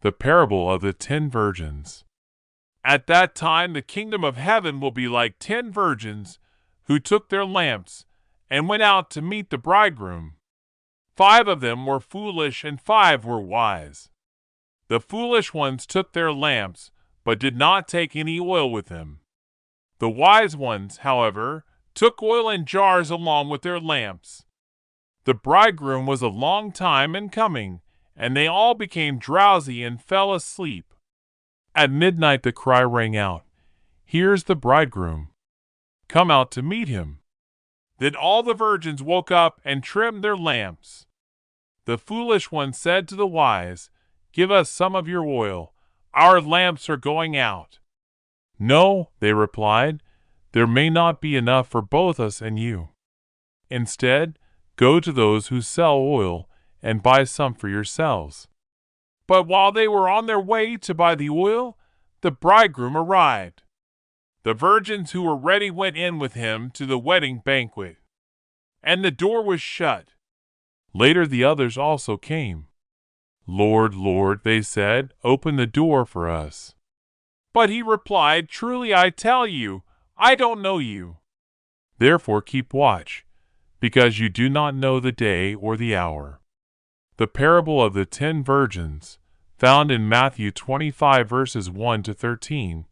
the parable of the 10 virgins. At that time the kingdom of heaven will be like 10 virgins who took their lamps and went out to meet the bridegroom. 5 of them were foolish and 5 were wise. The foolish ones took their lamps, but did not take any oil with them. The wise ones, however, took oil in jars along with their lamps. The bridegroom was a long time in coming, and they all became drowsy and fell asleep. At midnight the cry rang out, "Here's the bridegroom. Come out to meet him." Then all the virgins woke up and trimmed their lamps. The foolish ones said to the wise, "Give us some of your oil. Our lamps are going out." "No," they replied, "there may not be enough for both us and you. Instead, go to those who sell oil and buy some for yourselves." But while they were on their way to buy the oil, the bridegroom arrived. The virgins who were ready went in with him to the wedding banquet, and the door was shut. Later the others also came. "Lord, Lord," they said, "open the door for us." But he replied, "Truly I tell you, I don't know you. Therefore keep watch, because you do not know the day or the hour." The parable of the 10 virgins, found in Matthew 25 verses 1 to 13,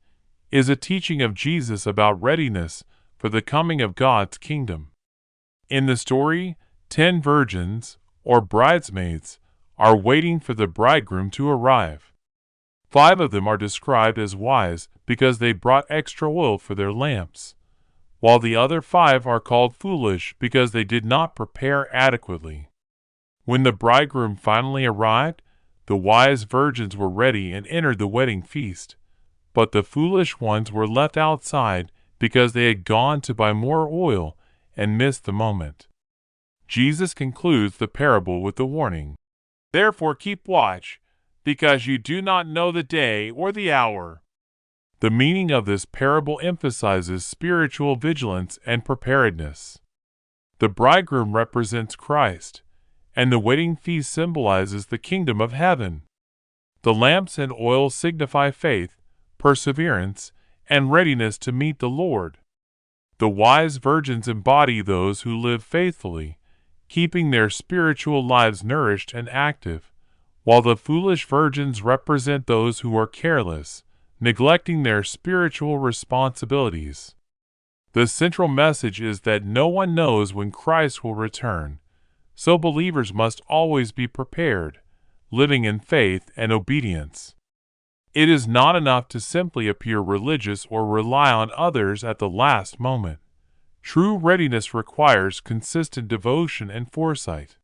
is a teaching of Jesus about readiness for the coming of God's kingdom. In the story, 10 virgins, or bridesmaids, are waiting for the bridegroom to arrive. 5 of them are described as wise because they brought extra oil for their lamps, while the other 5 are called foolish because they did not prepare adequately. When the bridegroom finally arrived, the wise virgins were ready and entered the wedding feast, but the foolish ones were left outside because they had gone to buy more oil and missed the moment. Jesus concludes the parable with the warning, "Therefore keep watch, because you do not know the day or the hour." The meaning of this parable emphasizes spiritual vigilance and preparedness. The bridegroom represents Christ, and the wedding feast symbolizes the kingdom of heaven. The lamps and oil signify faith, perseverance, and readiness to meet the Lord. The wise virgins embody those who live faithfully, keeping their spiritual lives nourished and active, while the foolish virgins represent those who are careless, neglecting their spiritual responsibilities. The central message is that no one knows when Christ will return, so believers must always be prepared, living in faith and obedience. It is not enough to simply appear religious or rely on others at the last moment. True readiness requires consistent devotion and foresight.